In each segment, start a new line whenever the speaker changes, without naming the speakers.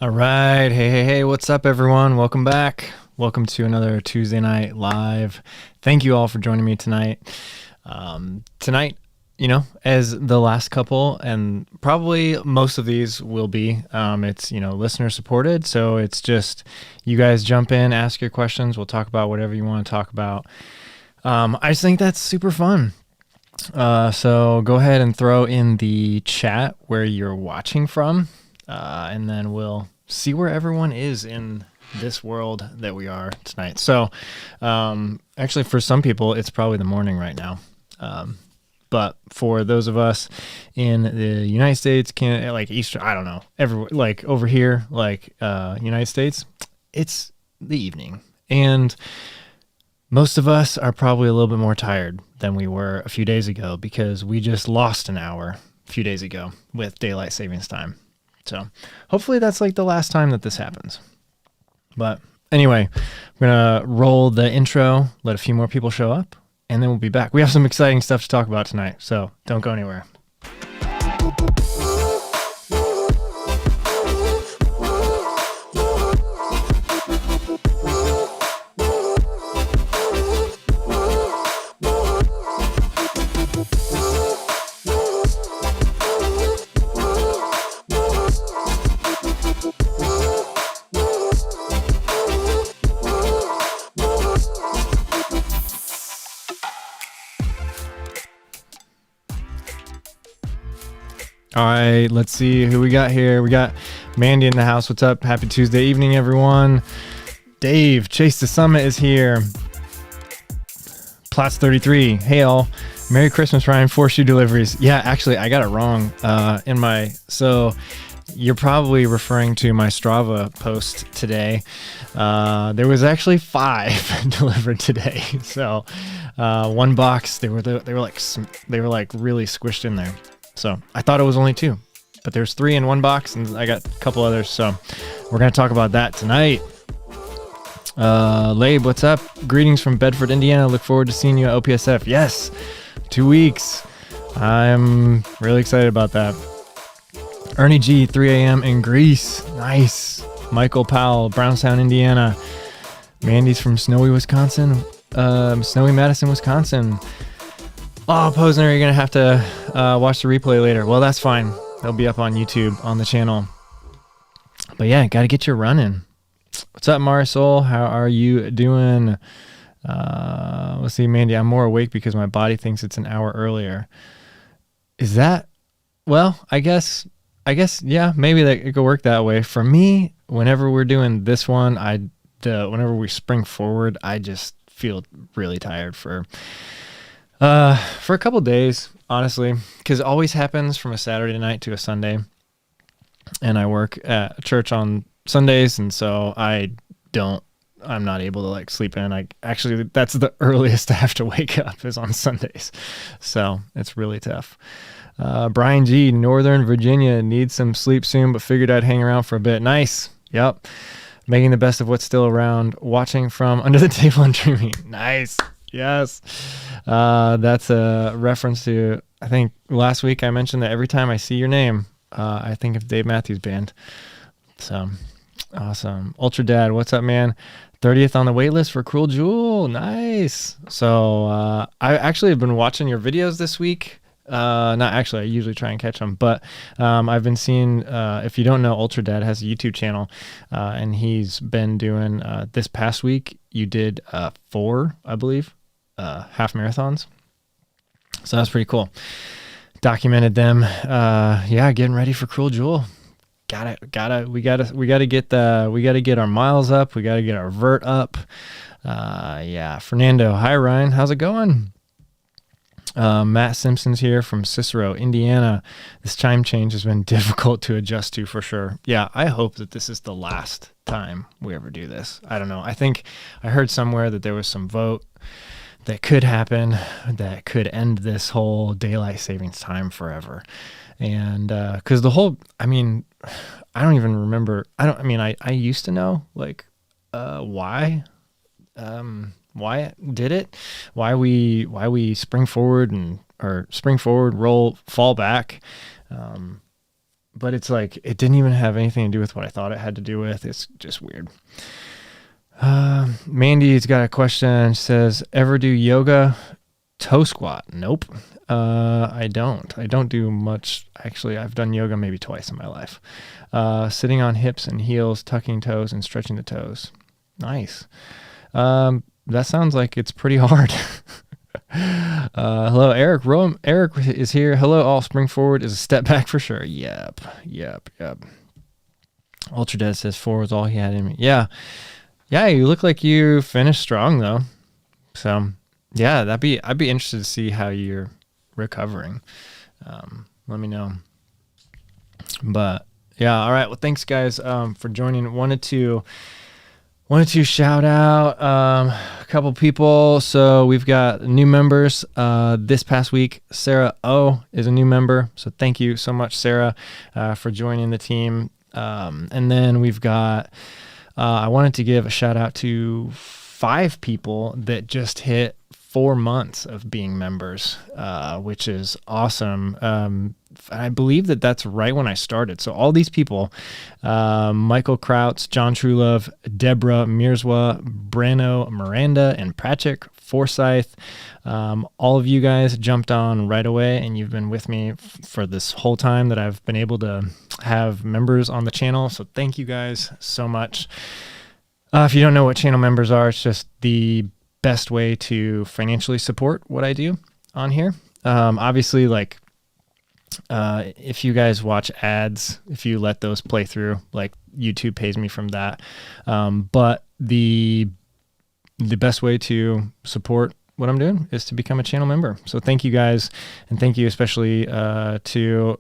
All right. Hey, what's up, everyone? Welcome back. Welcome to another Tuesday Night Live. Thank you all for joining me tonight. Tonight, as the last couple, and probably most of these will be, it's, listener supported. So it's just you guys jump in, ask your questions. We'll talk about whatever you want to talk about. I just think that's super fun. So go ahead and throw in the chat where you're watching from. And then we'll see where everyone is in this world that we are tonight. So, actually, for some people, it's probably the morning right now. But for those of us in the United States, Canada, like Eastern, I don't know, everywhere, like over here, United States, it's the evening. And most of us are probably a little bit more tired than we were a few days ago because we just lost an hour a few days ago with daylight savings time. So hopefully that's like the last time that this happens. But anyway, we're going to roll the intro, let a few more people show up, and then we'll be back. We have some exciting stuff to talk about tonight, so don't go anywhere. All right, let's see who we got here. We got Mandy in the house. What's up? Happy Tuesday evening, everyone. Dave, Chase the Summit is here. Plots 33. Hey, all. Merry Christmas, Ryan. 4 shoe deliveries. Yeah, actually, I got it wrong so you're probably referring to my Strava post today. There was actually 5 delivered today. So one box, they were like really squished in there. So I thought it was only 2, but there's 3 in one box, and I got a couple others. So we're going to talk about that tonight. Labe, what's up? Greetings from Bedford, Indiana. Look forward to seeing you at OPSF. Yes, 2 weeks. I'm really excited about that. Ernie G, 3 a.m. in Greece. Nice. Michael Powell, Brownstown, Indiana. Mandy's from snowy Madison, Wisconsin. Oh, Posner, you're going to have to watch the replay later. Well, that's fine. They'll be up on YouTube on the channel. But yeah, got to get your run in. What's up, Marisol? How are you doing? Let's see, Mandy. I'm more awake because my body thinks it's an hour earlier. Is that? Well, I guess, yeah, maybe it could work that way. For me, whenever we're doing this one, whenever we spring forward, I just feel really tired for a couple days, honestly, because it always happens from a Saturday night to a Sunday, and I work at church on Sundays, and so I'm not able to like sleep in. That's the earliest I have to wake up is on Sundays, so it's really tough. Brian G, Northern Virginia, needs some sleep soon, but figured I'd hang around for a bit. Nice. Yep. Making the best of what's still around, watching from under the table and dreaming. Nice. Yes. That's a reference to, I think last week I mentioned that every time I see your name, I think of Dave Matthews Band. So awesome. Ultra Dad, what's up, man? 30th on the wait list for Cruel Jewel. Nice. So I actually have been watching your videos this week. Not actually, I usually try and catch them, but I've been seeing, if you don't know, Ultra Dad has a YouTube channel, and he's been doing, this past week, you did 4, I believe, half marathons. So that's pretty cool. Documented them. Yeah, getting ready for Cruel Jewel. We gotta get our miles up. We gotta get our vert up. Yeah. Fernando. Hi, Ryan. How's it going? Matt Simpson's here from Cicero, Indiana. This time change has been difficult to adjust to for sure. Yeah, I hope that this is the last time we ever do this. I don't know. I think I heard somewhere that there was some vote that could happen that could end this whole daylight savings time forever. And because I don't even remember. I used to know why did it, why we spring forward roll, fall back. but it's like, it didn't even have anything to do with what I thought it had to do with. It's just weird. Mandy's got a question. She says, ever do yoga toe squat? Nope. I don't do much. Actually, I've done yoga maybe twice in my life. Sitting on hips and heels, tucking toes and stretching the toes. Nice. That sounds like it's pretty hard. Hello, Eric. Eric is here. Hello, all. Spring forward is a step back for sure. Yep. Ultra Dead says forward was all he had in me. Yeah, you look like you finished strong though. So yeah, I'd be interested to see how you're recovering. Let me know. But yeah, all right. Well, thanks guys for joining. Wanted to shout out a couple people. So we've got new members this past week. Sarah O is a new member. So thank you so much, Sarah, for joining the team. And then we've got, I wanted to give a shout out to 5 people that just hit 4 months of being members, which is awesome. I believe that that's right when I started. So all these people, Michael Krautz, John Trulove, Deborah Mirzwa, Brano, Miranda, and Pratchik, Forsyth, all of you guys jumped on right away, and you've been with me for this whole time that I've been able to have members on the channel. So thank you guys so much. If you don't know what channel members are, it's just the best way to financially support what I do on here. Obviously, like, if you guys watch ads, if you let those play through, like, YouTube pays me from that. But the best way to support what I'm doing is to become a channel member. So thank you guys, and thank you especially to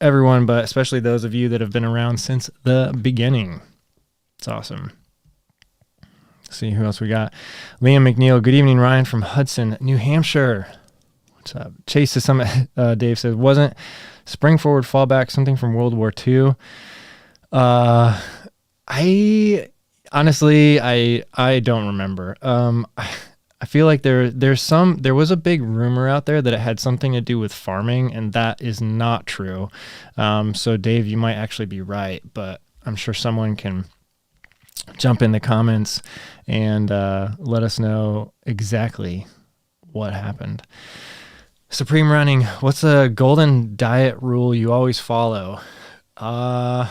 everyone, but especially those of you that have been around since the beginning. It's awesome. See who else we got. Liam McNeil. Good evening, Ryan from Hudson, New Hampshire. What's up? Chase to Summit. Dave says, wasn't spring forward fallback something from World War II? I honestly don't remember. I feel like there was a big rumor out there that it had something to do with farming, and that is not true. So Dave, you might actually be right, but I'm sure someone can jump in the comments and let us know exactly what happened. Supreme Running, what's a golden diet rule you always follow? I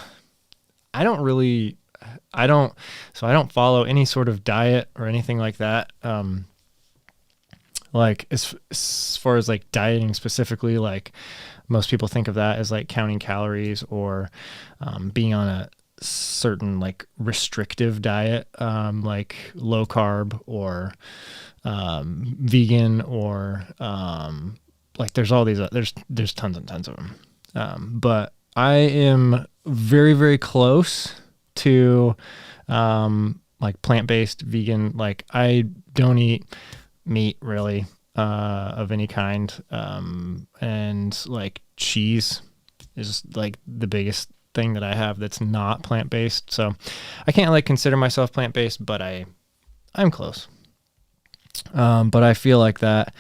don't follow any sort of diet or anything like that. Like as far as like dieting specifically, like most people think of that as like counting calories or being on a certain like restrictive diet, like low carb or vegan or like there's all these there's tons and tons of them, but I am very, very close to like plant-based vegan. Like I don't eat meat really of any kind, and like cheese is like the biggest thing that I have that's not plant-based. So I can't like consider myself plant-based, but I'm close. But I feel like that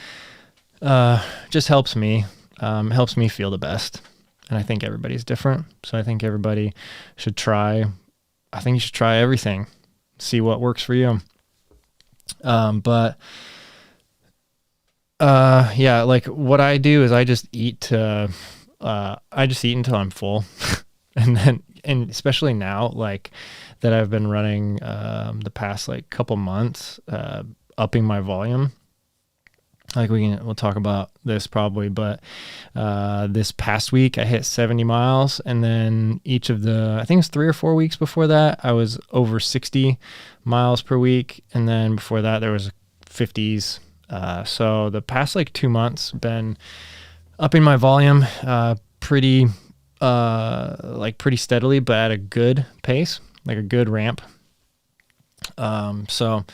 just helps me feel the best. And I think everybody's different. So I think everybody should try. I think you should try everything, see what works for you. But yeah, like what I do is I just eat until I'm full. And especially now, like that I've been running the past like couple months, upping my volume. Like we'll talk about this probably, but this past week I hit 70 miles, and then each of I think it was 3 or 4 weeks before that, I was over 60 miles per week, and then before that there was 50s. So the past like 2 months been upping my volume pretty steadily, but at a good pace, like a good ramp. So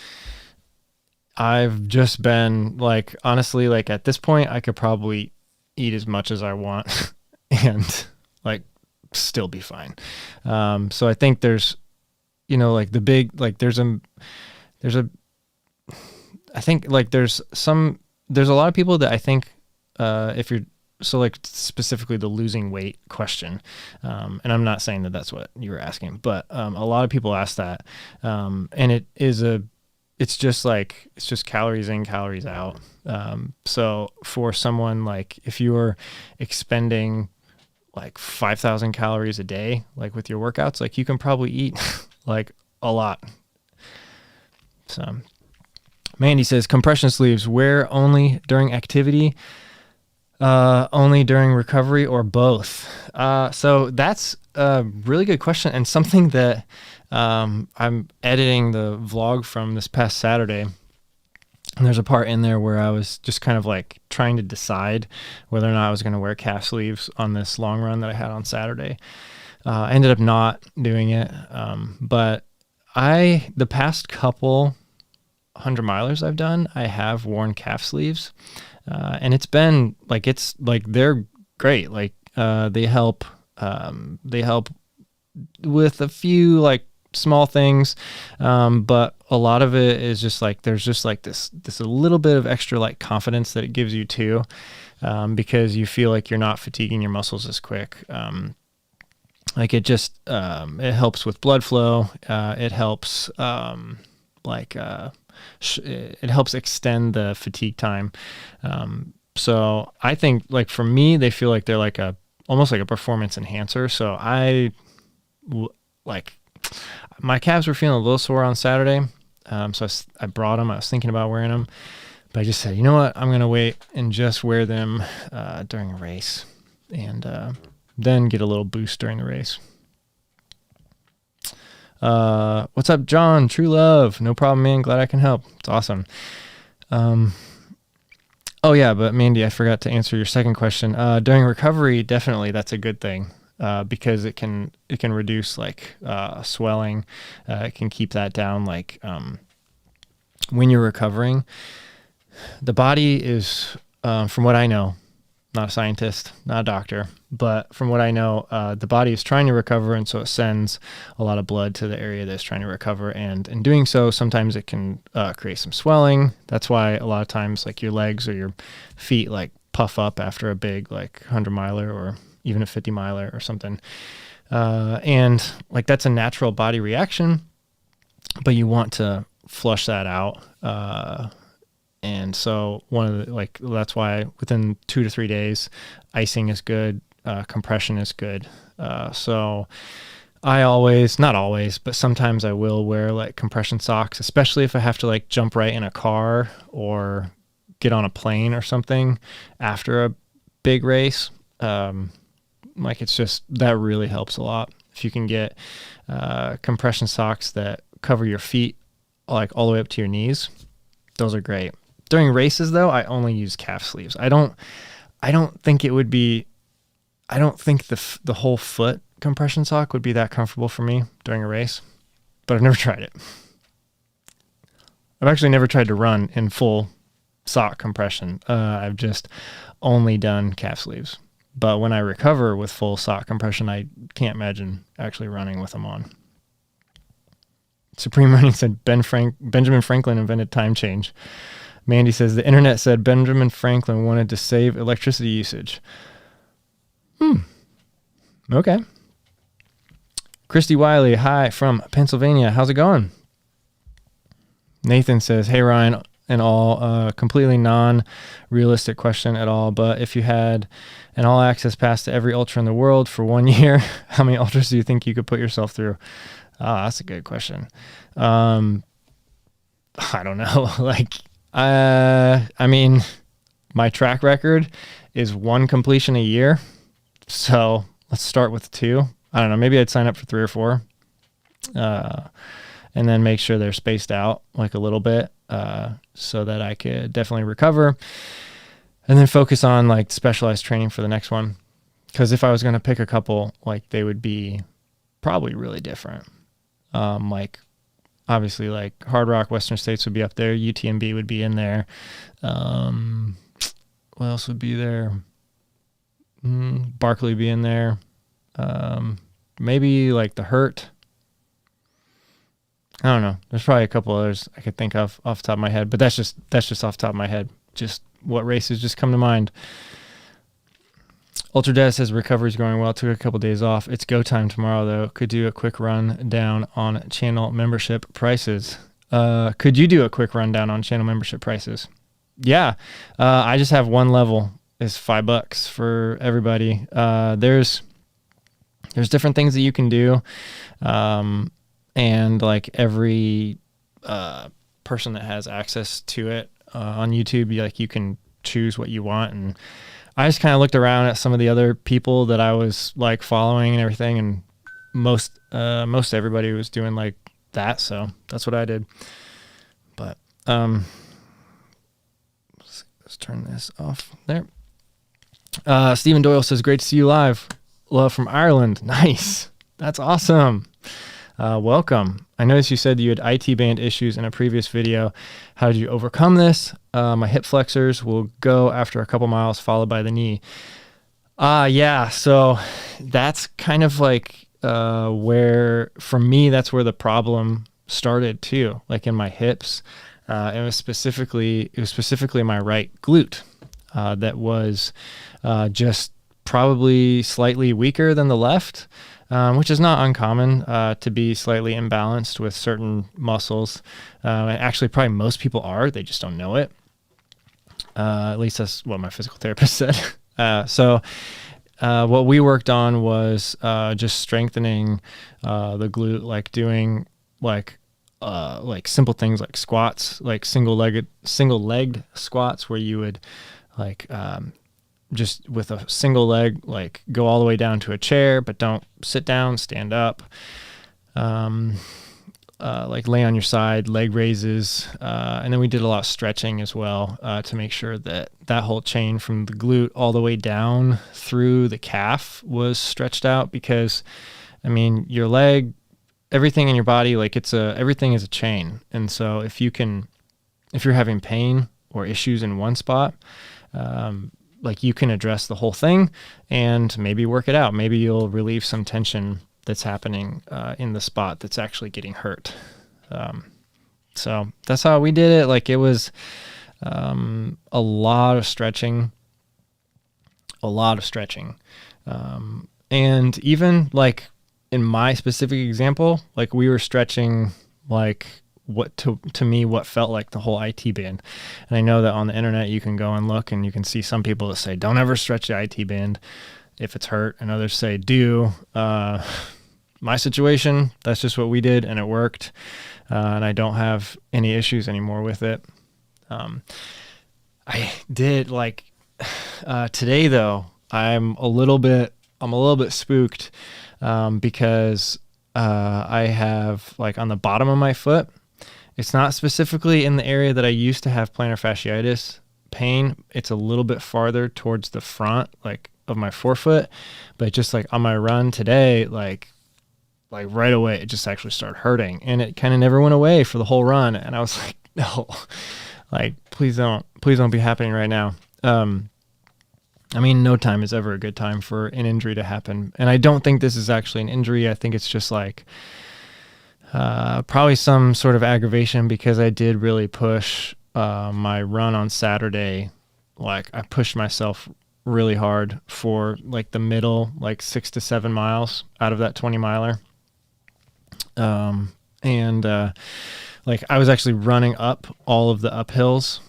I've just been like, honestly, like at this point I could probably eat as much as I want and like still be fine. So I think there's, like the big, like there's a lot of people that I think, if you're like specifically the losing weight question. And I'm not saying that that's what you were asking, but a lot of people ask that. And it's just calories in, calories out. So for someone like if you were expending like 5,000 calories a day, like with your workouts, like you can probably eat like a lot. So Mandy says compression sleeves, wear only during activity, only during recovery, or both? So that's a really good question, and something that I'm editing the vlog from this past Saturday. And there's a part in there where I was just kind of like trying to decide whether or not I was going to wear calf sleeves on this long run that I had on Saturday. I ended up not doing it. But the past couple 100 milers I've done, I have worn calf sleeves. And it's been like, they're great. Like, they help with a few like small things. But a lot of it is just like, there's just like this a little bit of extra like confidence that it gives you too. Because you feel like you're not fatiguing your muscles as quick. Like it just, it helps with blood flow. It helps, it helps extend the fatigue time. So I think like for me, they feel like they're like almost like a performance enhancer. So my calves were feeling a little sore on Saturday. So I brought them. I was thinking about wearing them, but I just said, you know what? I'm going to wait and just wear them during a race, and then get a little boost during the race. What's up, John? True love. No problem, man. Glad I can help. It's awesome. Oh yeah, but Mandy, I forgot to answer your second question. During recovery, definitely that's a good thing. Because it can reduce like swelling. It can keep that down. Like when you're recovering, the body is, from what I know, not a scientist, not a doctor, but from what I know, the body is trying to recover, and so it sends a lot of blood to the area that's trying to recover. And in doing so, sometimes it can create some swelling. That's why a lot of times like your legs or your feet like puff up after a big like 100 miler or even a 50 miler or something. And like, that's a natural body reaction, but you want to flush that out. And so that's why within 2 to 3 days, icing is good. Compression is good. So I not always, but sometimes I will wear like compression socks, especially if I have to like jump right in a car or get on a plane or something after a big race. Like it's just, that really helps a lot. If you can get compression socks that cover your feet like all the way up to your knees, those are great. During races though, I only use calf sleeves. I don't think the whole foot compression sock would be that comfortable for me during a race, but I've never tried it. I've actually never tried to run in full sock compression. I've just only done calf sleeves. But when I recover with full sock compression, I can't imagine actually running with them on. Supreme Running said Benjamin Franklin invented time change. Mandy says the internet said Benjamin Franklin wanted to save electricity usage. Okay. Christy Wiley, hi from Pennsylvania. How's it going? Nathan says, hey Ryan and all, completely non-realistic question at all, but if you had an all-access pass to every ultra in the world for 1 year, how many ultras do you think you could put yourself through? Oh, that's a good question. I don't know. I mean, my track record is 1 completion a year. So let's start with 2. I don't know. Maybe I'd sign up for 3 or 4. And then make sure they're spaced out like a little bit, so that I could definitely recover, and then focus on like specialized training for the next one. Cause if I was going to pick a couple, like they would be probably really different. Like obviously like Hard Rock, Western States would be up there. UTMB would be in there. What else would be there? Barkley be in there. Maybe like the Hurt. I don't know. There's probably a couple others I could think of off the top of my head, but that's just off the top of my head. Just what races just come to mind. Ultra Dad says recovery's going well. Took a couple days off. It's go time tomorrow though. Could do a quick rundown on channel membership prices. Could you do a quick rundown on channel membership prices? Yeah. I just have one level. Is $5 for everybody. There's different things that you can do. And like every person that has access to it on YouTube, you can choose what you want. And I just kind of looked around at some of the other people that I was like following and everything, and most everybody was doing like that, so that's what I did. But let's turn this off there. Stephen Doyle says, great to see you live. Love from Ireland. Nice. That's awesome. Welcome. I noticed you said you had IT band issues in a previous video. How did you overcome this? My hip flexors will go after a couple miles, followed by the knee. Yeah. So that's kind of like where, for me, that's where the problem started too. Like in my hips, it was specifically my right glute that was just probably slightly weaker than the left. Which is not uncommon to be slightly imbalanced with certain muscles. Actually, probably most people are. They just don't know it. At least that's what my physical therapist said. So what we worked on was just strengthening the glute, like doing like simple things like squats, like single-legged squats, where you would like just with a single leg, like go all the way down to a chair, but don't sit down, stand up, like lay on your side, leg raises. And then we did a lot of stretching as well, to make sure that that whole chain from the glute all the way down through the calf was stretched out, because I mean, your leg, everything in your body, like everything is a chain. And so if you're having pain or issues in one spot, like you can address the whole thing and maybe work it out. Maybe you'll relieve some tension that's happening in the spot that's actually getting hurt. So that's how we did it. Like it was a lot of stretching, and even like in my specific example, like we were stretching like what to me what felt like the whole IT band. And I know that on the internet you can go and look and you can see some people that say don't ever stretch the IT band if it's hurt, and others say do. My situation, that's just what we did and it worked, and I don't have any issues anymore with it. I did like today though, I'm a little bit spooked because I have like on the bottom of my foot, it's not specifically in the area that I used to have plantar fasciitis pain. It's a little bit farther towards the front, like of my forefoot, but just like on my run today, like right away, it just actually started hurting, and it kind of never went away for the whole run. And I was like, no, like, please don't be happening right now. I mean, no time is ever a good time for an injury to happen. And I don't think this is actually an injury. I think it's just like, probably some sort of aggravation, because I did really push my run on Saturday. Like I pushed myself really hard for like the middle, like 6 to 7 miles out of that 20 miler. Like I was actually running up all of the uphills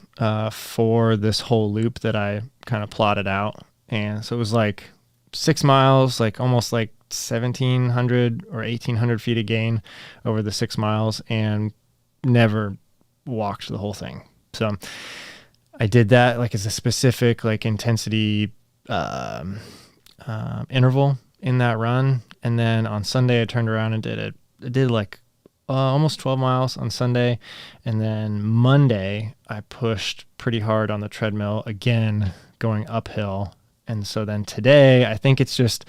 for this whole loop that I kind of plotted out. And so it was like 6 miles, like almost like 1,700 or 1,800 feet of gain over the 6 miles, and never walked the whole thing. So I did that like as a specific like intensity interval in that run. And then on Sunday I turned around and did it. I did like almost 12 miles on Sunday. And then Monday I pushed pretty hard on the treadmill again, going uphill. And so then today, I think it's just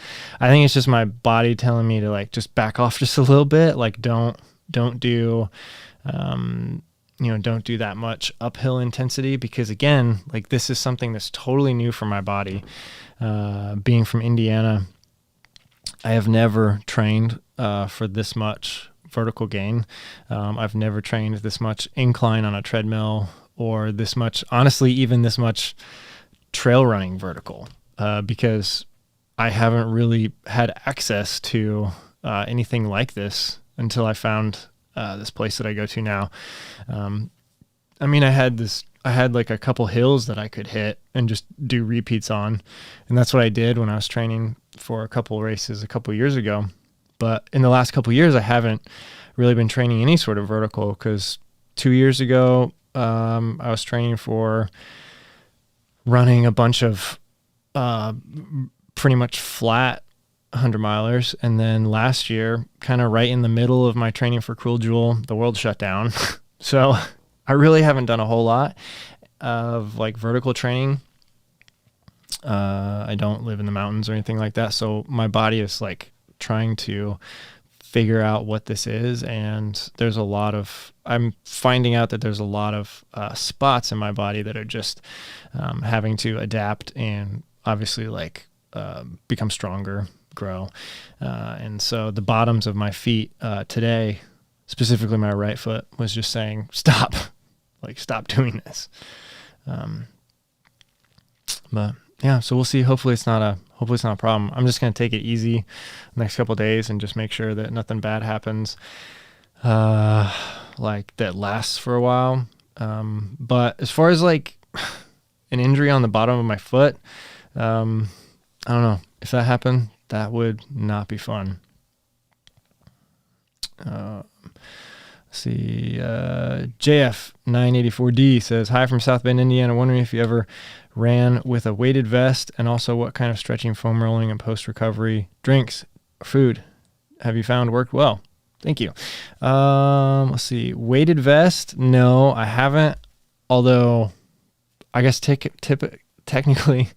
my body telling me to like just back off just a little bit. Like don't do, don't do that much uphill intensity, because again, like this is something that's totally new for my body. Being from Indiana, I have never trained for this much vertical gain. I've never trained this much incline on a treadmill, or this much, honestly, even this much trail running vertical. Because I haven't really had access to anything like this until I found this place that I go to now. I mean, I had like a couple hills that I could hit and just do repeats on. And that's what I did when I was training for a couple races a couple years ago. But in the last couple years, I haven't really been training any sort of vertical, because 2 years ago, I was training for running a bunch of pretty much flat 100 milers. And then last year, kind of right in the middle of my training for Cruel Jewel, the world shut down. So I really haven't done a whole lot of like vertical training. I don't live in the mountains or anything like that. So my body is like trying to figure out what this is. And I'm finding out that there's a lot of spots in my body that are just having to adapt and obviously like become stronger, grow. And so the bottoms of my feet today, specifically my right foot, was just saying, stop doing this. But yeah, so we'll see. Hopefully it's not a problem. I'm just going to take it easy the next couple of days and just make sure that nothing bad happens, like that lasts for a while. But as far as like an injury on the bottom of my foot, I don't know if that happened, that would not be fun. See, JF984D says, hi from South Bend, Indiana. Wondering if you ever ran with a weighted vest, and also what kind of stretching, foam rolling, and post-recovery drinks, food have you found worked well? Thank you. Let's see. Weighted vest? No, I haven't. Although, I guess technically,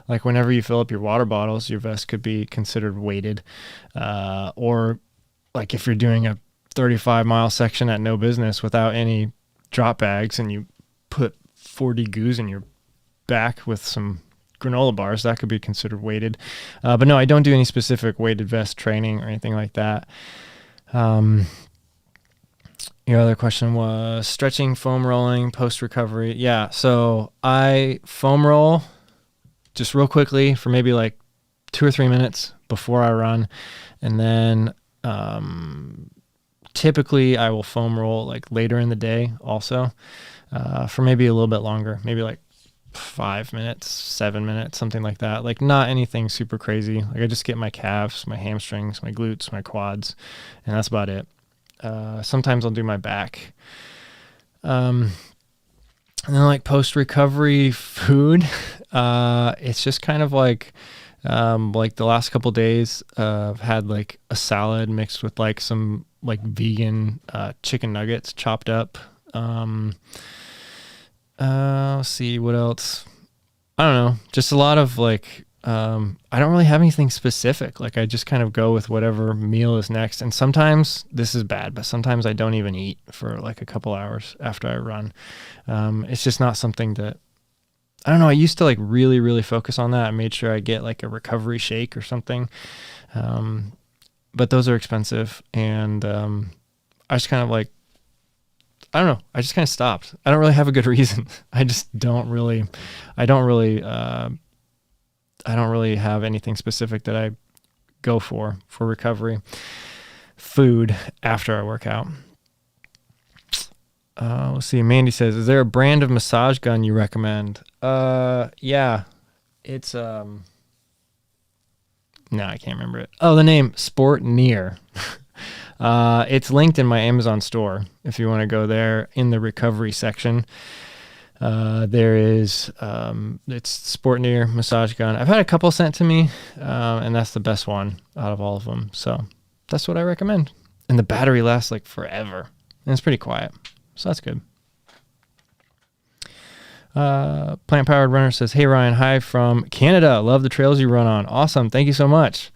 like whenever you fill up your water bottles, your vest could be considered weighted. Or like if you're doing a 35-mile section at no business without any drop bags and you put 40 goos in your back with some granola bars, that could be considered weighted. But no, I don't do any specific weighted vest training or anything like that. Your other question was stretching, foam rolling, post-recovery. Yeah, so I foam roll just real quickly for maybe like 2 or 3 minutes before I run. And then typically I will foam roll like later in the day also for maybe a little bit longer, maybe like 5 minutes, 7 minutes, something like that. Like not anything super crazy. Like I just get my calves, my hamstrings, my glutes, my quads, and that's about it. Sometimes I'll do my back. And then like post-recovery food, it's just kind of like the last couple days, I've had like a salad mixed with like some like vegan chicken nuggets chopped up. Let's see what else. I don't know. Just a lot of like, I don't really have anything specific. Like I just kind of go with whatever meal is next. And sometimes this is bad, but sometimes I don't even eat for like a couple hours after I run. It's just not something that, I don't know. I used to like really, really focus on that. I made sure I get like a recovery shake or something. But those are expensive. And I just kind of like, I don't know. I just kind of stopped. I don't really have a good reason. I don't really have anything specific that I go for recovery food after I work out. Let's see. Mandy says, is there a brand of massage gun you recommend? Yeah, it's, no, I can't remember it. Oh, the name Sport Near. It's linked in my Amazon store. If you want to go there in the recovery section, there is, it's Sport Near massage gun. I've had a couple sent to me, and that's the best one out of all of them. So that's what I recommend. And the battery lasts like forever, and it's pretty quiet. So that's good. Plant Powered Runner says, hey Ryan, hi from Canada. Love the trails you run on. Awesome. Thank you so much.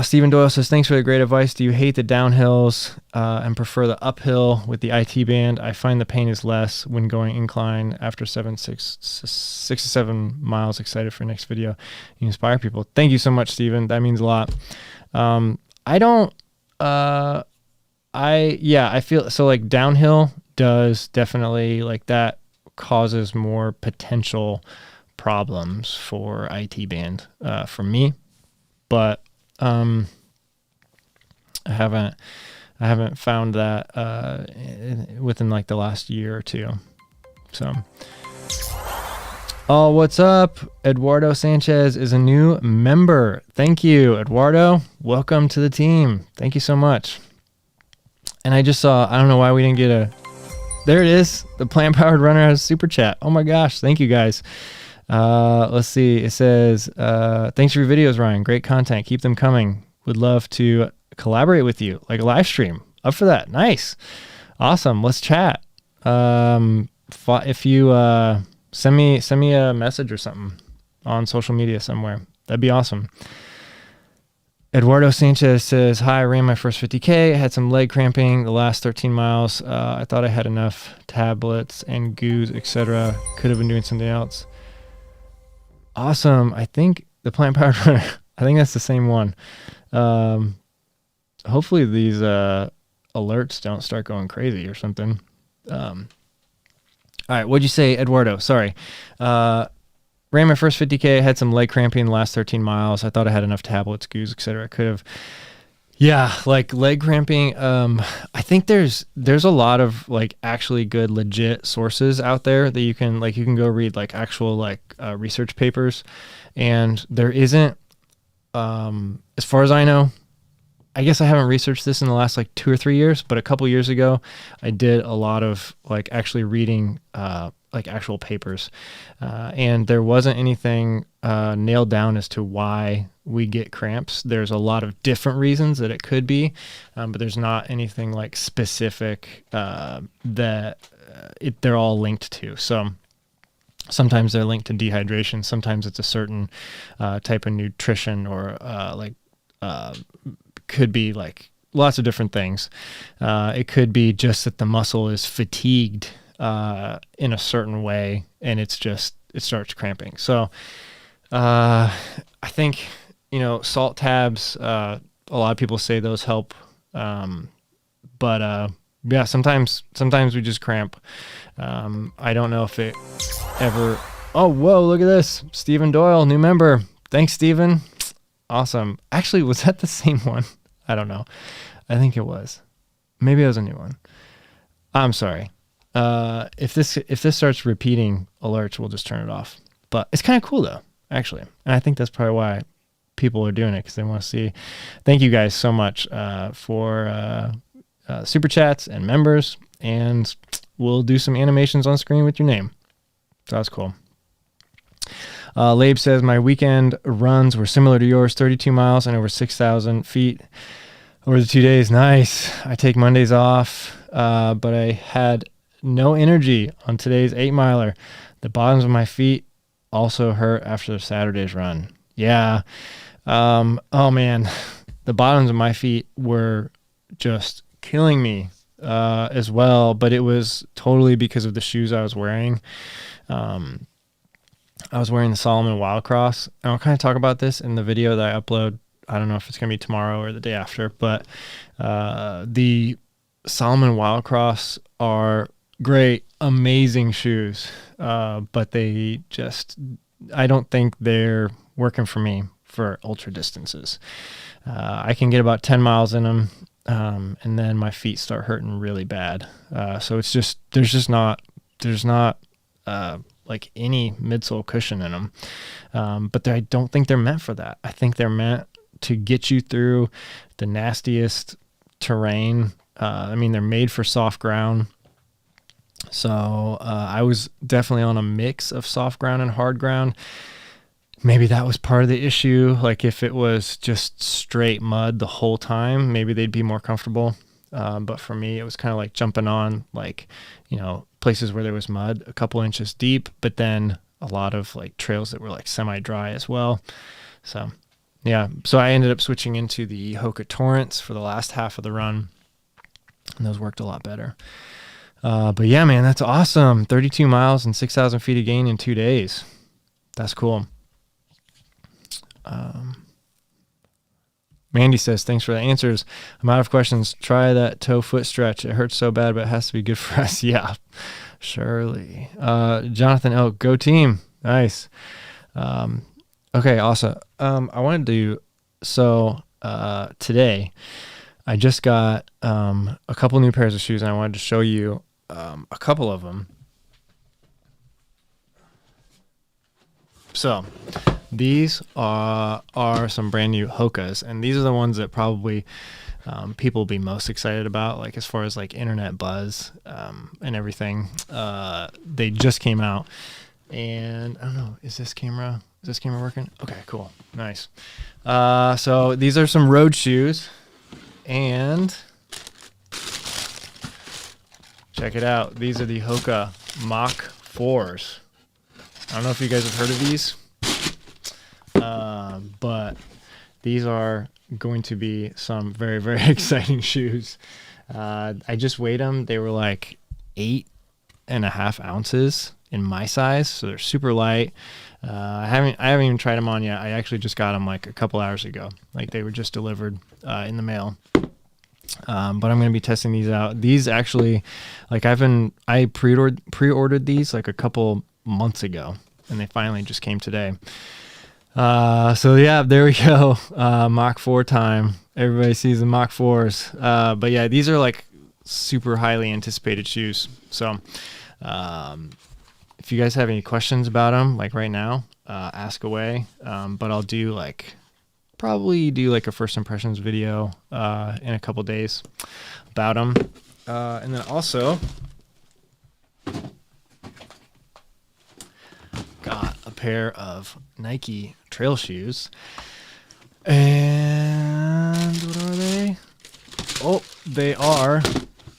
Stephen Doyle says, thanks for the great advice. Do you hate the downhills and prefer the uphill with the IT band? I find the pain is less when going incline after 6 to 7 miles. Excited for next video. You inspire people. Thank you so much, Stephen. That means a lot. I feel so like downhill does definitely like that causes more potential problems for IT band for me, but I haven't found that within like the last year or two. So, oh, what's up? Eduardo Sanchez is a new member. Thank you, Eduardo. Welcome to the team. Thank you so much. And I just saw, I don't know why we didn't get there it is. The Plant Powered Runner has a super chat. Oh my gosh. Thank you guys. Let's see. It says, thanks for your videos, Ryan. Great content. Keep them coming. Would love to collaborate with you, like a live stream. Up for that. Nice. Awesome. Let's chat. If you send me a message or something on social media somewhere, that'd be awesome. Eduardo Sanchez says, hi, I ran my first 50K. I had some leg cramping the last 13 miles. I thought I had enough tablets and goos, etc. Could have been doing something else. Awesome. I think the Plant Powered Runner, I think that's the same one. Hopefully these alerts don't start going crazy or something. All right, what'd you say, Eduardo? Sorry. Ran my first 50K, had some leg cramping the last 13 miles. I thought I had enough tablets, goos, etc. Could have. Yeah, like leg cramping. I think there's a lot of like actually good legit sources out there that you can go read like actual like research papers, and there isn't, as far as I know, I guess I haven't researched this in the last like 2 or 3 years, but a couple years ago, I did a lot of like actually reading like actual papers, and there wasn't anything nailed down as to why we get cramps. There's a lot of different reasons that it could be, but there's not anything like specific that they're all linked to. So sometimes they're linked to dehydration. Sometimes it's a certain type of nutrition, or could be like lots of different things. It could be just that the muscle is fatigued in a certain way, and it starts cramping. So I think, salt tabs, a lot of people say those help. But yeah, sometimes we just cramp. I don't know if it ever, oh, whoa, look at this. Stephen Doyle, new member. Thanks, Stephen. Awesome. Actually, was that the same one? I don't know. I think it was. Maybe it was a new one. I'm sorry. If this starts repeating alerts, we'll just turn it off. But it's kind of cool though, actually. And I think that's probably why people are doing it, because they want to see. Thank you guys so much for super chats and members, and we'll do some animations on screen with your name. So that's cool. Labe says, my weekend runs were similar to yours, 32 miles and over 6,000 feet over the 2 days. Nice. I take Mondays off, but I had no energy on today's 8-miler. The bottoms of my feet also hurt after Saturday's run. Yeah. Oh man, the bottoms of my feet were just killing me as well, but it was totally because of the shoes I was wearing. I was wearing the Salomon Wildcross, and I'll kind of talk about this in the video that I upload. I don't know if it's going to be tomorrow or the day after, but the Salomon Wildcross are great, amazing shoes, but I don't think they're working for me for ultra distances. I can get about 10 miles in them, and then my feet start hurting really bad. So it's there's not like any midsole cushion in them. But I don't think they're meant for that. I think they're meant to get you through the nastiest terrain. I mean, they're made for soft ground. So I was definitely on a mix of soft ground and hard ground. Maybe that was part of the issue. Like if it was just straight mud the whole time, maybe they'd be more comfortable. But for me, it was kind of like jumping on places where there was mud a couple inches deep, but then a lot of like trails that were like semi-dry as well. So yeah, so I ended up switching into the Hoka Torrents for the last half of the run, and those worked a lot better. But yeah, man, that's awesome. 32 miles and 6,000 feet of gain in 2 days. That's cool. Mandy says, thanks for the answers. I'm out of questions. Try that toe foot stretch. It hurts so bad, but it has to be good for us. Yeah, surely. Jonathan Elk, go team. Nice. Okay, awesome. I wanted to, today I just got a couple new pairs of shoes, and I wanted to show you a couple of them. So these are some brand new Hokas, and these are the ones that probably people will be most excited about, like as far as like internet buzz and everything. They just came out, and I don't know, is this camera working? Okay, cool, nice. So these are some road shoes, and check it out. These are the Hoka Mach 4s. I don't know if you guys have heard of these, but these are going to be some very, very exciting shoes. I just weighed them. They were like 8.5 ounces in my size, so they're super light. I haven't even tried them on yet. I actually just got them like a couple hours ago. Like they were just delivered in the mail. But I'm going to be testing these out. These actually, like I pre-ordered these like a couple months ago, and they finally just came today. So yeah, there we go. Mach 4 time. Everybody sees the Mach 4s. But yeah, these are like super highly anticipated shoes. So if you guys have any questions about them, like right now, ask away. But I'll probably do like a first impressions video in a couple days about them. And then also got a pair of Nike trail shoes. And what are they? Oh, they are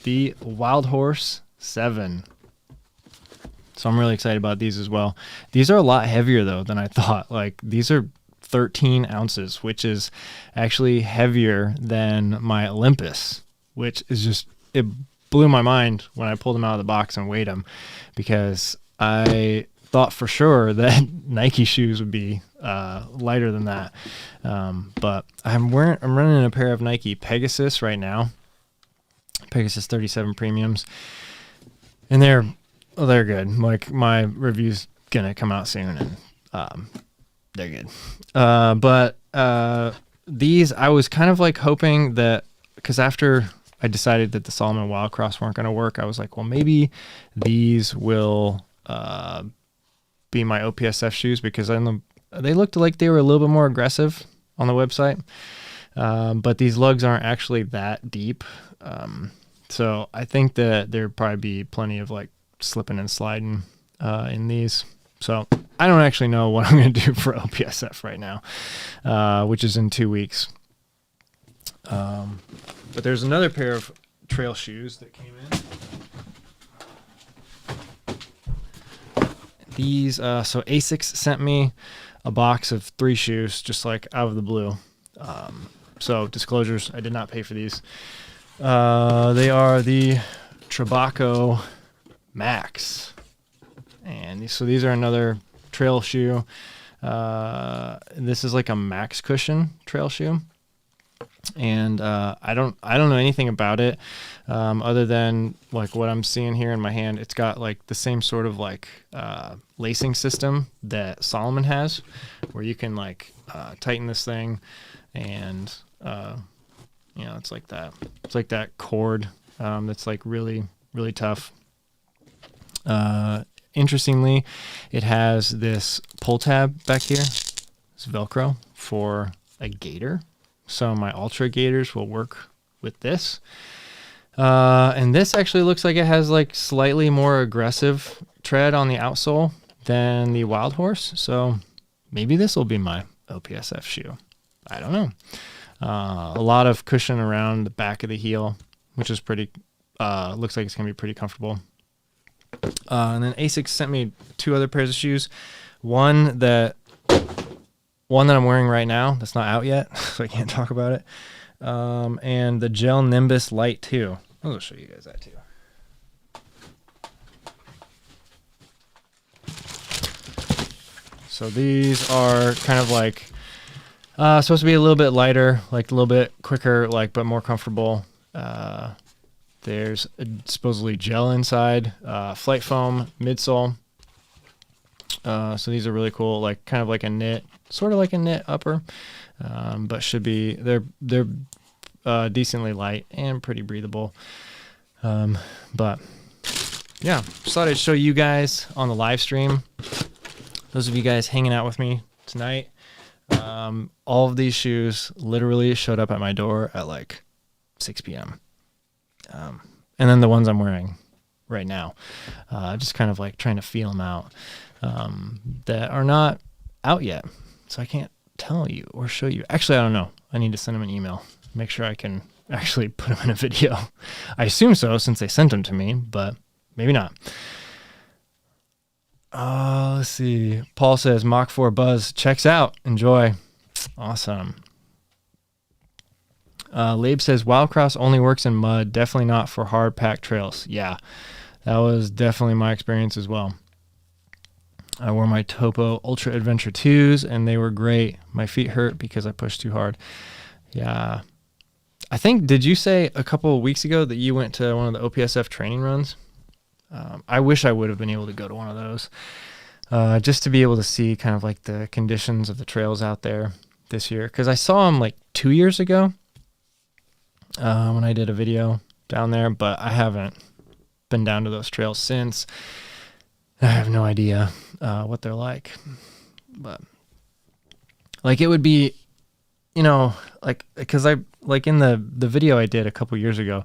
the Wildhorse 7. So I'm really excited about these as well. These are a lot heavier though than I thought. Like these are 13 ounces, which is actually heavier than my Olympus, which is just, it blew my mind when I pulled them out of the box and weighed them, because I thought for sure that Nike shoes would be lighter than that. But I'm running a pair of Nike Pegasus right now, Pegasus 37 premiums, and they're good. Like my review's gonna come out soon, and they're good. But these, I was kind of like hoping that, because after I decided that the Salomon Wildcross weren't gonna work, I was like, well, maybe these will be my OPSF shoes, because they looked like they were a little bit more aggressive on the website. But these lugs aren't actually that deep. So I think that there'd probably be plenty of like slipping and sliding in these. So I don't actually know what I'm going to do for OPSF right now, which is in 2 weeks. But there's another pair of trail shoes that came in. These, so Asics sent me a box of 3 shoes, just like out of the blue. So disclosures, I did not pay for these. They are the Trabuco Max. And so these are another trail shoe. This is like a max cushion trail shoe. And I don't know anything about it other than like what I'm seeing here in my hand. It's got like the same sort of like lacing system that Salomon has, where you can like tighten this thing, and it's like that. It's like that cord that's like really, really tough. Interestingly, it has this pull tab back here. It's Velcro for a gaiter. So my Ultra Gators will work with this. And this actually looks like it has like slightly more aggressive tread on the outsole than the Wildhorse. So maybe this will be my OPSF shoe. I don't know. A lot of cushion around the back of the heel, which is pretty, looks like it's going to be pretty comfortable. And then Asics sent me 2 other pairs of shoes. One that I'm wearing right now that's not out yet, so I can't talk about it. And the Gel Nimbus Light 2. I'll show you guys that too. So these are kind of like supposed to be a little bit lighter, like a little bit quicker, like but more comfortable. There's supposedly gel inside, flight foam midsole. So these are really cool, like kind of like a knit, sort of like a knit upper, but they're decently light and pretty breathable. But yeah, just thought I'd show you guys on the live stream. Those of you guys hanging out with me tonight, all of these shoes literally showed up at my door at like 6 p.m. And then the ones I'm wearing right now, just kind of like trying to feel them out, that are not out yet. So I can't tell you or show you. Actually, I don't know. I need to send them an email. Make sure I can actually put them in a video. I assume so since they sent them to me, but maybe not. Let's see. Paul says Mach 4 Buzz checks out. Enjoy. Awesome. Labe says Wildcross only works in mud. Definitely not for hard packed trails. Yeah, that was definitely my experience as well. I wore my Topo Ultra Adventure 2s and they were great. My feet hurt because I pushed too hard. Yeah. I think, did you say a couple of weeks ago that you went to one of the OPSF training runs? I wish I would have been able to go to one of those, just to be able to see kind of like the conditions of the trails out there this year. Because I saw them like 2 years ago when I did a video down there, but I haven't been down to those trails since. I have no idea what they're like. But like it would be, you know, like, because I, like in the video I did a couple years ago,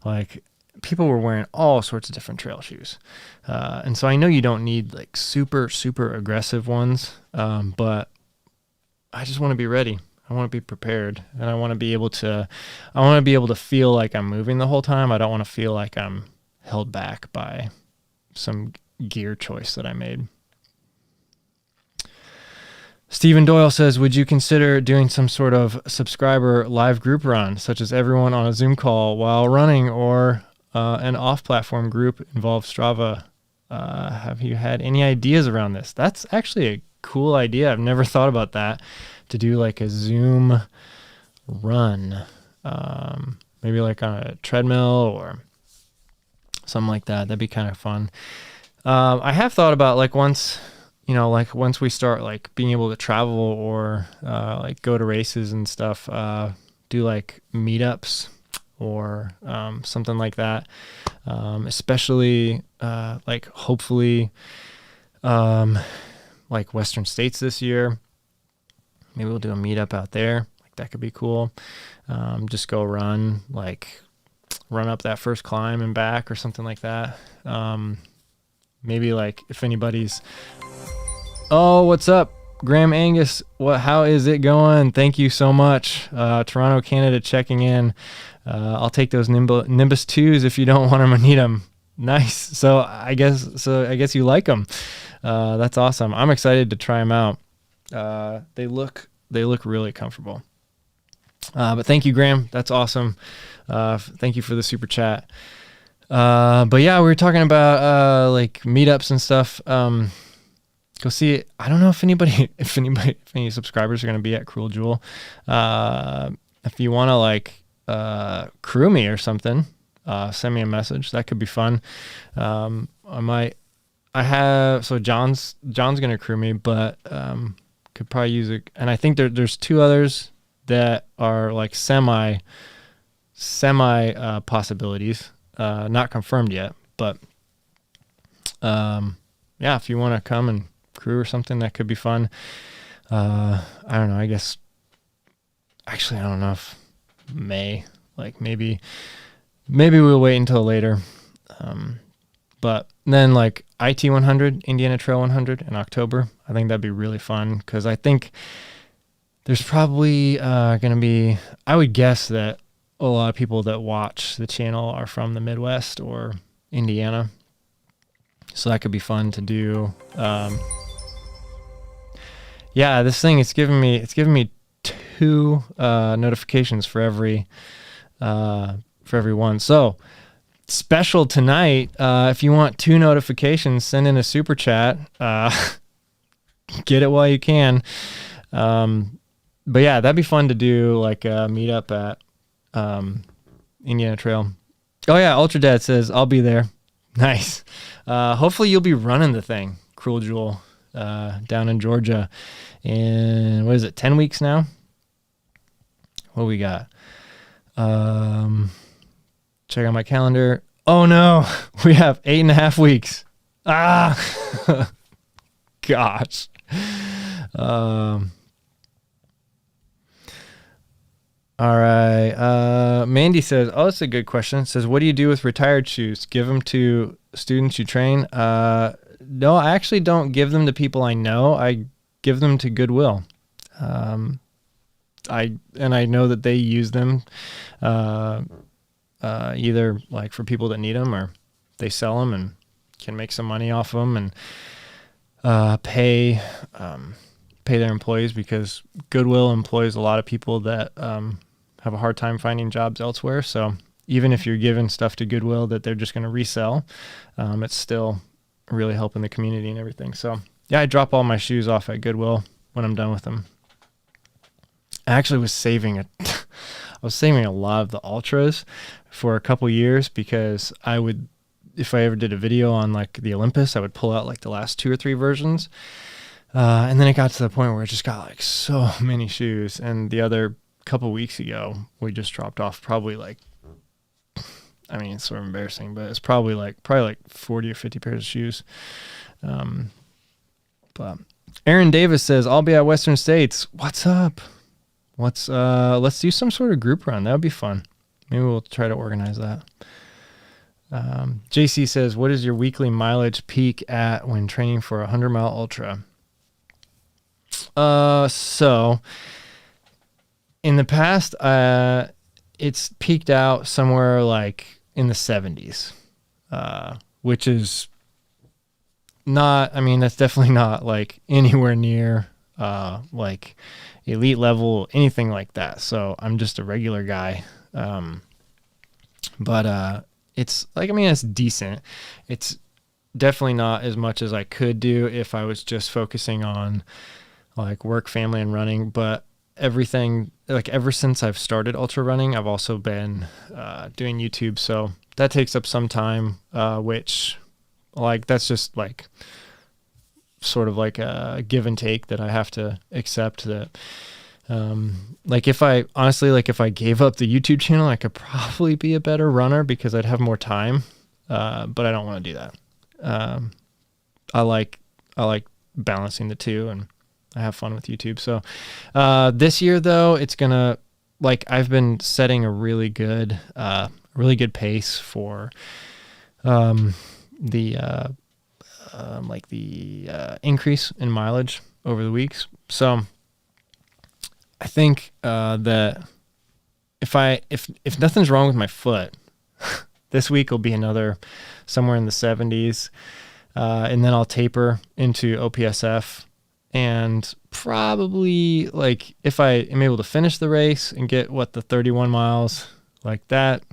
like people were wearing all sorts of different trail shoes. And so I know you don't need like super, super aggressive ones. But I just want to be ready. I want to be prepared, and I want to be able to feel like I'm moving the whole time. I don't want to feel like I'm held back by some gear choice that I made. Stephen Doyle says, would you consider doing some sort of subscriber live group run, such as everyone on a Zoom call while running, or an off-platform group involve Strava? Have you had any ideas around this? That's actually a cool idea. I've never thought about that, to do like a Zoom run, maybe like on a treadmill or something like that. That'd be kind of fun. I have thought about like once we start like being able to travel or like go to races and stuff, do like meetups or something like that. Especially like hopefully like Western states this year. Maybe we'll do a meetup out there. Like that could be cool. Just go run up that first climb and back or something like that. Maybe like if anybody's, oh, what's up, Graham Angus? How is it going? Thank you so much. Toronto, Canada, checking in. I'll take those Nimbus 2s if you don't want them or need them. Nice. So I guess you like them. That's awesome. I'm excited to try them out. They look really comfortable. But thank you, Graham. That's awesome. Thank you for the super chat. But yeah, we were talking about like meetups and stuff. Go see it. I don't know if any subscribers are going to be at Cruel Jewel. If you want to like crew me or something, send me a message. That could be fun. So John's going to crew me, but could probably use it. And I think there's two others that are like semi possibilities, not confirmed yet, but yeah, if you want to come and crew or something, that could be fun. I don't know, I guess, actually, I don't know if maybe we'll wait until later. But then like IT 100, Indiana Trail 100 in October, I think that'd be really fun, because I think there's probably going to be, I would guess that a lot of people that watch the channel are from the Midwest or Indiana. So that could be fun to do. Yeah, this thing, it's giving me 2 notifications for every one. So special tonight, if you want 2 notifications, send in a super chat. Get it while you can. But yeah, that'd be fun to do, like a meetup at Indiana Trail. Oh yeah, Ultra Dad says I'll be there. Nice. Hopefully you'll be running the thing, Cruel Jewel. down in Georgia in, what is it, 10 weeks now? What we got? Check out my calendar. Oh no, we have 8.5 weeks. Ah, gosh. All right. Mandy says, oh, that's a good question. Says, what do you do with retired shoes? Give them to students you train? No, I actually don't give them to people I know. I give them to Goodwill. I know that they use them, either like for people that need them, or they sell them and can make some money off of them, and pay their employees, because Goodwill employs a lot of people that have a hard time finding jobs elsewhere. So even if you're giving stuff to Goodwill that they're just going to resell, it's still really helping the community and everything. So yeah, I drop all my shoes off at Goodwill when I'm done with them. I actually was saving I was saving a lot of the Ultras for a couple years, because I would, if I ever did a video on like the Olympus, I would pull out like the last 2 or 3 versions. And then it got to the point where it just got like so many shoes. And the other couple weeks ago, we just dropped off probably like, I mean, it's sort of embarrassing, but it's probably like 40 or 50 pairs of shoes. But Aaron Davis says, I'll be at Western States. What's up? Let's do some sort of group run. That would be fun. Maybe we'll try to organize that. JC says, what is your weekly mileage peak at when training for a 100-mile ultra? So in the past, it's peaked out somewhere like in the 70s, which is not, I mean, that's definitely not like anywhere near, like elite level, anything like that. So I'm just a regular guy. But it's like, I mean, it's decent. It's definitely not as much as I could do if I was just focusing on like work, family, and running. But everything, like ever since I've started ultra running, I've also been doing YouTube. So that takes up some time, which like, that's just like sort of like a give and take that I have to accept. That like if I gave up the YouTube channel, I could probably be a better runner because I'd have more time. But I don't want to do that. I like balancing the two, and I have fun with YouTube. So this year though, it's gonna, like, I've been setting a really good pace for the increase in mileage over the weeks. So I think that if nothing's wrong with my foot, this week will be another somewhere in the 70s, and then I'll taper into OPSF. And probably, like, if I am able to finish the race and get the 31 miles like that,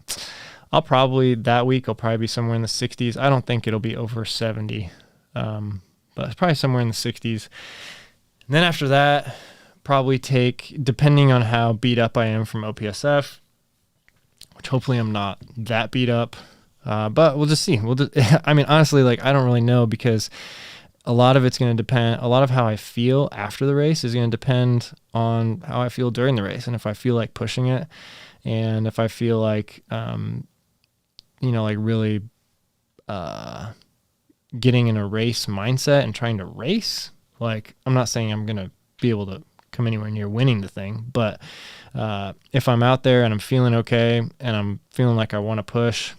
that week I'll probably be somewhere in the 60s. I don't think it'll be over 70, but it's probably somewhere in the 60s. And then after that, probably take, depending on how beat up I am from OPSF, which hopefully I'm not that beat up, but we'll just see. I mean, honestly, like, I don't really know, because a lot of it's going to depend, a lot of how I feel after the race is going to depend on how I feel during the race. And if I feel like pushing it, and if I feel like, like really getting in a race mindset and trying to race, like, I'm not saying I'm going to be able to come anywhere near winning the thing, but if I'm out there and I'm feeling okay and I'm feeling like I want to push,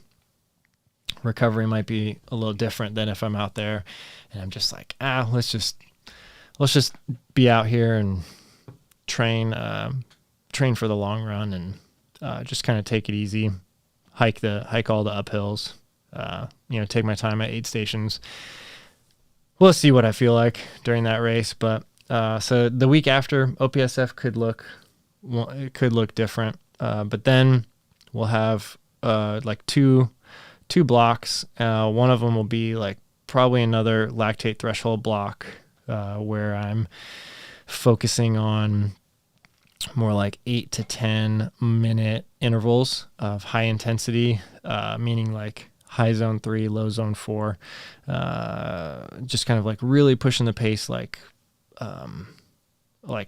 recovery might be a little different than if I'm out there and I'm just like, let's just be out here and train for the long run, and just kind of take it easy, hike all the uphills, take my time at aid stations. We'll see what I feel like during that race. But so the week after, OPSF could look different, but then we'll have like two blocks. One of them will be like probably another lactate threshold block, where I'm focusing on more like 8 to 10 minute intervals of high intensity, meaning like high zone 3, low zone 4, just kind of like really pushing the pace, like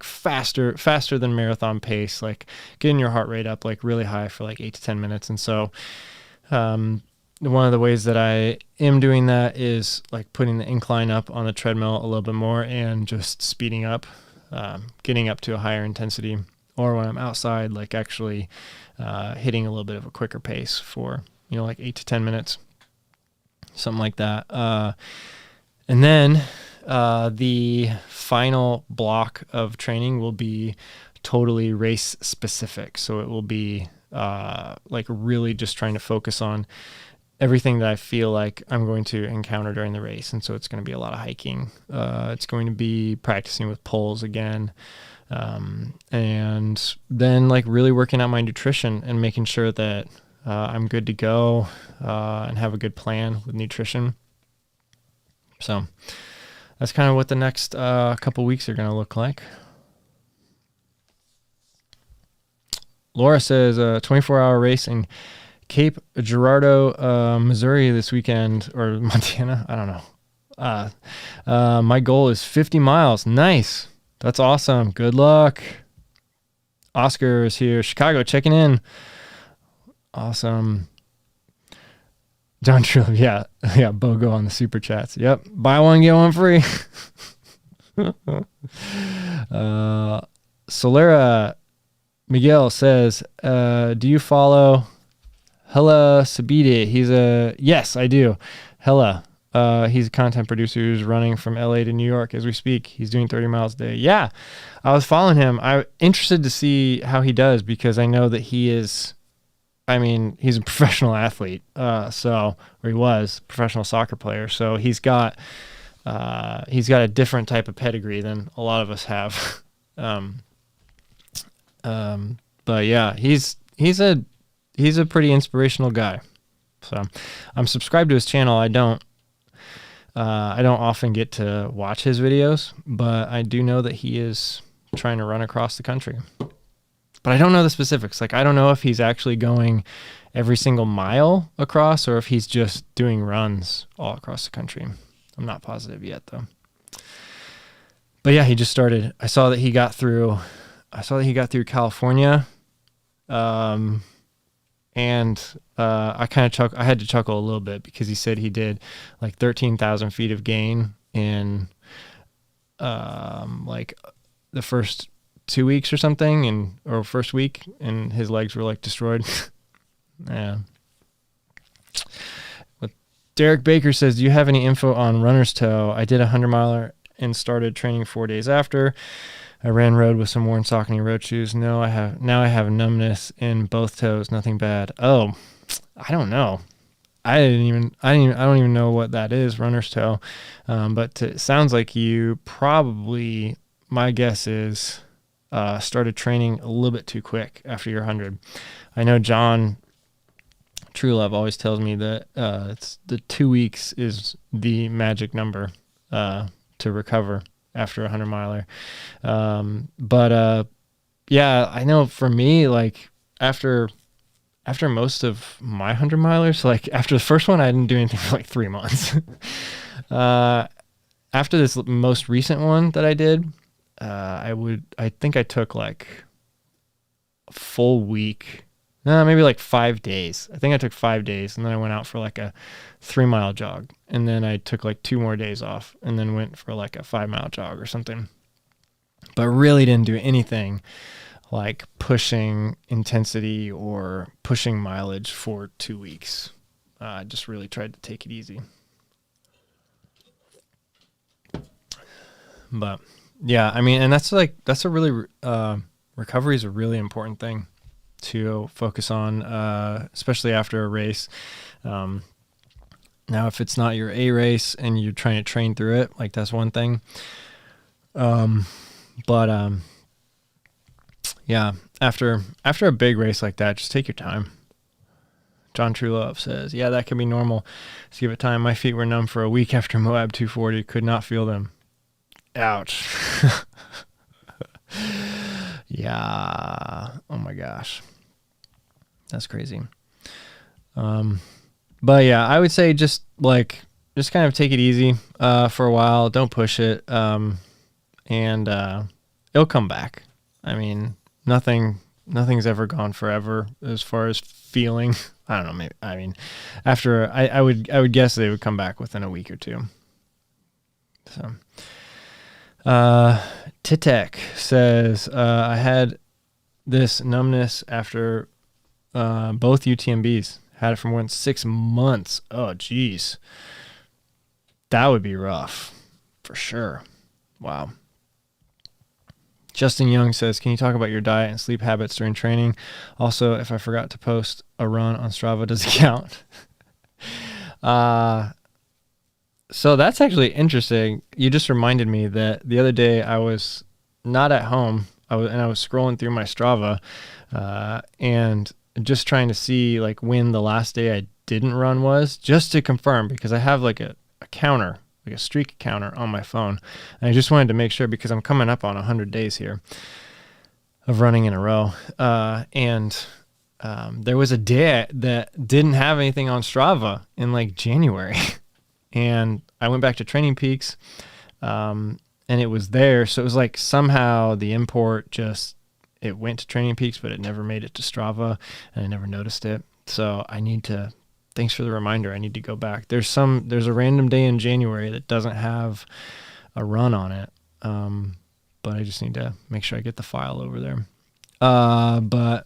faster than marathon pace, like getting your heart rate up like really high for like 8 to 10 minutes. And so one of the ways that I am doing that is like putting the incline up on the treadmill a little bit more and just speeding up, getting up to a higher intensity, or when I'm outside, like actually hitting a little bit of a quicker pace for, like 8 to 10 minutes, something like that. And then the final block of training will be totally race specific. So it will be like really just trying to focus on everything that I feel like I'm going to encounter during the race. And so it's going to be a lot of hiking. It's going to be practicing with poles again. And then like really working out my nutrition and making sure that I'm good to go and have a good plan with nutrition. So that's kind of what the next couple weeks are going to look like. Laura says 24-hour race in Cape Girardeau, Missouri this weekend, or Montana. I don't know. My goal is 50 miles. Nice. That's awesome. Good luck. Oscar is here. Chicago checking in. Awesome. John Trill. Yeah. BOGO on the super chats. Yep. Buy one, get one free. Solera Miguel says, do you follow Hella Sabide? Yes, I do. Hella. He's a content producer who's running from LA to New York as we speak. He's doing 30 miles a day. Yeah, I was following him. I'm interested to see how he does, because I know that he's a professional athlete. Or he was a professional soccer player. So he's got a different type of pedigree than a lot of us have. But yeah, he's a pretty inspirational guy. So I'm subscribed to his channel. I don't often get to watch his videos, but I do know that he is trying to run across the country. But I don't know the specifics. Like, I don't know if he's actually going every single mile across or if he's just doing runs all across the country. I'm not positive yet, though. But yeah, he just started. I saw that he got through California. And I had to chuckle a little bit, because he said he did like 13,000 feet of gain in like the first 2 weeks or something, or first week, and his legs were like destroyed. Yeah. But Derek Baker says, do you have any info on runner's toe? I did a 100-miler and started training 4 days after. I ran road with some worn Saucony road shoes. Now I have numbness in both toes. Nothing bad. Oh, I don't know. I don't even know what that is, runner's toe. But it sounds like you probably, my guess is, started training a little bit too quick after your 100. I know John Truelove always tells me that it's the 2 weeks is the magic number to recover after a 100-miler. But yeah, I know for me, like after most of my 100-milers, like after the first one, I didn't do anything for like 3 months. After this most recent one that I did, I think I took like a full week, maybe like 5 days. I think I took 5 days, and then I went out for like a 3-mile jog, and then I took like 2 more days off, and then went for like a 5-mile jog or something. But really didn't do anything like pushing intensity or pushing mileage for 2 weeks. I just really tried to take it easy. But yeah, I mean, and that's a really, recovery is a really important thing to focus on, especially after a race. Now, if it's not your A race and you're trying to train through it, like that's one thing. But yeah, after a big race like that, just take your time. John Truelove says, yeah, that can be normal. Just give it time. My feet were numb for a week after Moab 240. Could not feel them. Ouch. Yeah. Oh my gosh. That's crazy. But yeah, I would say just kind of take it easy for a while. Don't push it. And it'll come back. I mean, nothing's ever gone forever as far as feeling. I don't know. Maybe, I mean, after I would guess they would come back within a week or two. So, Titek says, I had this numbness after both UTMBs. Had it for more than 6 months. Oh, geez. That would be rough for sure. Wow. Justin Young says, can you talk about your diet and sleep habits during training? Also, if I forgot to post a run on Strava, does it count? So that's actually interesting. You just reminded me that the other day I was not at home. I was scrolling through my Strava and just trying to see like when the last day I didn't run was, just to confirm, because I have like a counter, like a streak counter on my phone. And I just wanted to make sure because I'm coming up on 100 days here of running in a row. There was a day that didn't have anything on Strava in like January. And I went back to Training Peaks and it was there. So it was like somehow the import it went to Training Peaks, but it never made it to Strava and I never noticed it. So thanks for the reminder. I need to go back. There's a random day in January that doesn't have a run on it. But I just need to make sure I get the file over there. But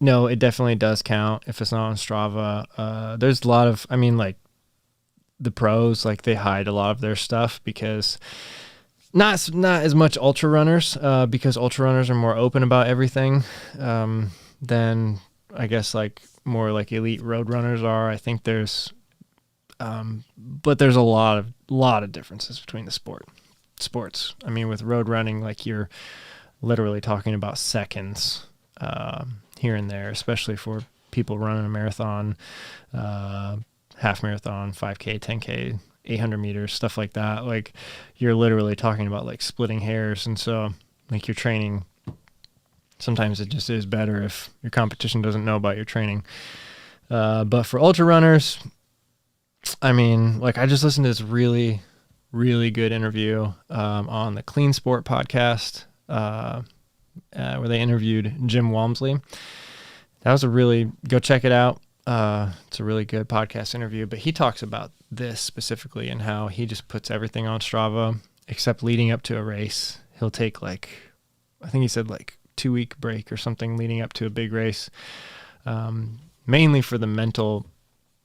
no, it definitely does count if it's not on Strava. There's a lot of, like the pros, like they hide a lot of their stuff because not as much ultra runners, because ultra runners are more open about everything than I guess like more like elite road runners are. I think but there's a lot of differences between the sports. I mean, with road running, like you're literally talking about seconds here and there, especially for people running a marathon, half marathon, 5K, 10K, 800 meters, stuff like that. Like you're literally talking about like splitting hairs. And so like your training, sometimes it just is better if your competition doesn't know about your training. But for ultra runners, I mean, like I just listened to this really, really good interview on the Clean Sport podcast where they interviewed Jim Walmsley. That was go check it out. It's a really good podcast interview, but he talks about this specifically and how he just puts everything on Strava except leading up to a race. He'll take I think he said 2-week break or something leading up to a big race, mainly for the mental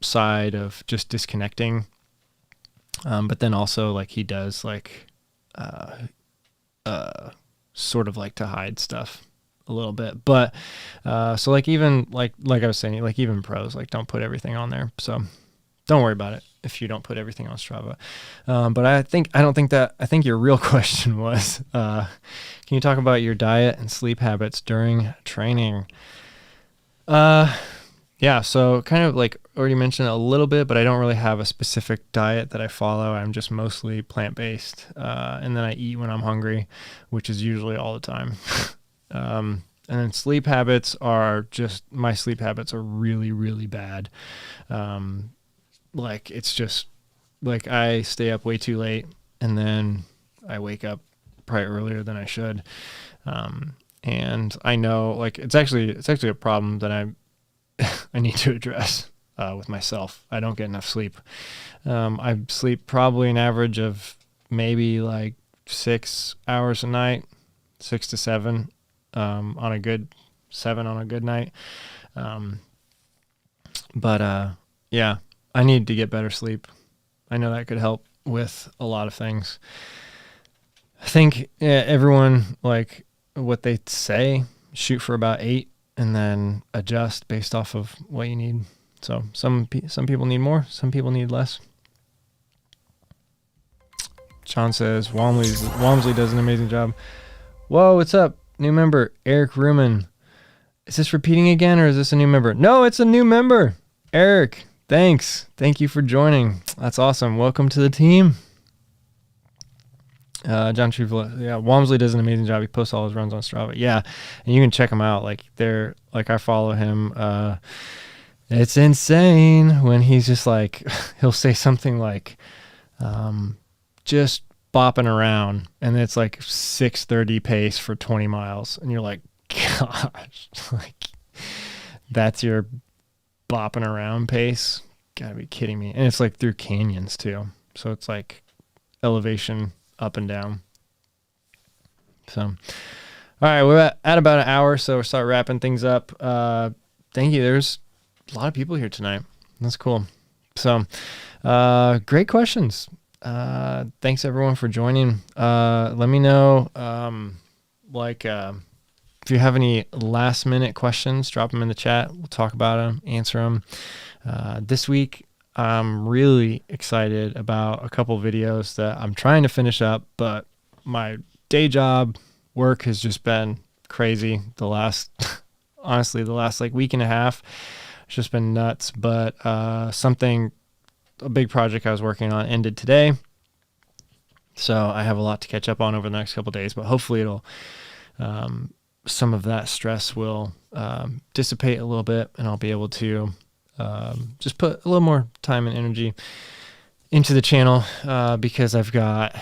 side of just disconnecting. But then also he does sort of to hide stuff a little bit. But so even like I was saying, even pros don't put everything on there. So don't worry about it if you don't put everything on Strava. But I think your real question was, can you talk about your diet and sleep habits during training? Yeah, so kind of already mentioned a little bit, but I don't really have a specific diet that I follow. I'm just mostly plant-based, and then I eat when I'm hungry, which is usually all the time. And then sleep habits my sleep habits are really, really bad. It's just I stay up way too late and then I wake up probably earlier than I should. And I know it's actually a problem that I need to address with myself. I don't get enough sleep. I sleep probably an average of maybe 6 hours a night, 6 to 7 on a good 7 on a good night. But yeah, I need to get better sleep. I know that could help with a lot of things. I think everyone, what they say, shoot for about 8 and then adjust based off of what you need. So some people need more, some people need less. Sean says Walmsley does an amazing job. Whoa, what's up? New member, Eric Ruman. Is this repeating again or is this a new member? No, it's a new member. Eric, thanks. Thank you for joining. That's awesome. Welcome to the team. John Truvilla, yeah, Walmsley does an amazing job. He posts all his runs on Strava. Yeah, and you can check him out. I follow him. It's insane when he's just like, he'll say something like, just bopping around, and it's like 6:30 pace for 20 miles. And you're like, gosh, like that's your bopping around pace? Gotta be kidding me. And it's like through canyons too. So it's like elevation up and down. So, all right, we're at about an hour, so we'll start wrapping things up. Thank you. There's a lot of people here tonight. That's cool. So, great questions. Thanks everyone for joining. Let me know, if you have any last minute questions, drop them in the chat. We'll talk about them, answer them. This week, I'm really excited about a couple videos that I'm trying to finish up, but my day job work has just been crazy honestly, the last like week and a half. It's just been nuts, but a big project I was working on ended today. So I have a lot to catch up on over the next couple of days, but hopefully some of that stress will dissipate a little bit, and I'll be able to just put a little more time and energy into the channel, because I've got,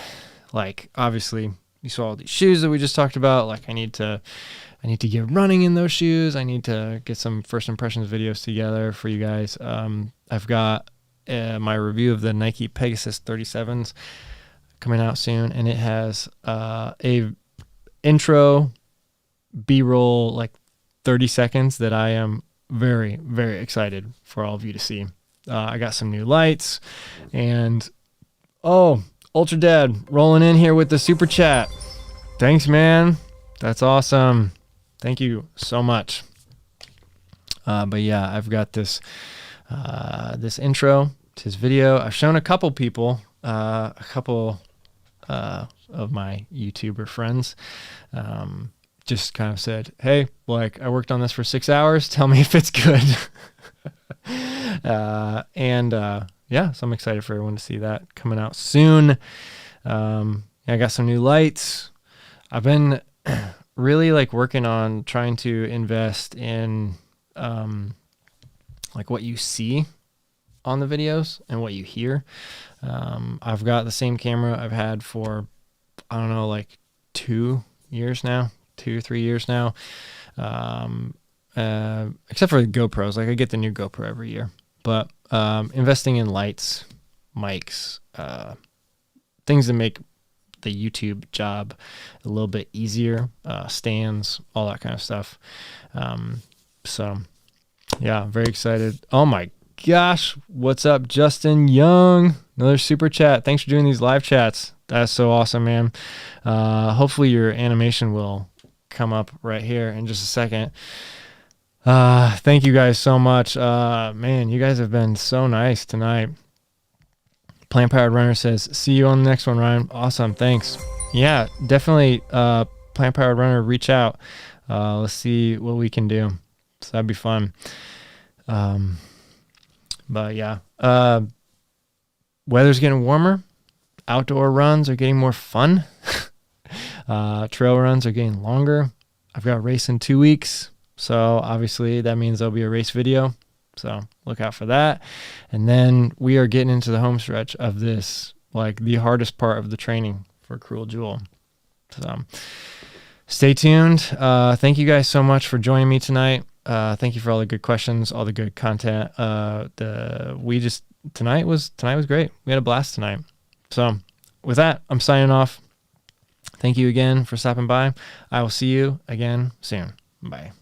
like, obviously you saw all these shoes that we just talked about. Like I need to get running in those shoes. I need to get some first impressions videos together for you guys. I've got my review of the Nike Pegasus 37s coming out soon, and it has a intro B-roll, like 30 seconds, that I am very, very excited for all of you to see. I got some new lights, and Ultra Dad rolling in here with the super chat. Thanks, man. That's awesome. Thank you so much. But yeah, I've got this intro to his video. I've shown a couple people, of my YouTuber friends, just kind of said, hey, like, I worked on this for 6 hours. Tell me if it's good. Yeah, so I'm excited for everyone to see that coming out soon. I got some new lights. I've been really like working on trying to invest in like what you see on the videos and what you hear. I've got the same camera I've had for, I don't know, like 2 or 3 years now. Except for the GoPros. Like I get the new GoPro every year, but investing in lights, mics, things that make the YouTube job a little bit easier, stands, all that kind of stuff. So yeah, very excited. Oh my gosh, what's up, Justin Young? Another super chat. Thanks for doing these live chats. That's so awesome, man. Hopefully your animation will come up right here in just a second. Thank you guys so much. Man, you guys have been so nice tonight. Plant Powered Runner says, see you on the next one, Ryan. Awesome. Thanks. Yeah, definitely. Plant Powered Runner, reach out. Let's see what we can do. So that'd be fun. But yeah, weather's getting warmer. Outdoor runs are getting more fun. Trail runs are getting longer. I've got a race in 2 weeks. So obviously that means there'll be a race video. So look out for that. And then we are getting into the home stretch of this, like the hardest part of the training for Cruel Jewel. So stay tuned. Thank you guys so much for joining me tonight. Thank you for all the good questions, all the good content. Tonight was great. We had a blast tonight. So with that, I'm signing off. Thank you again for stopping by. I will see you again soon. Bye.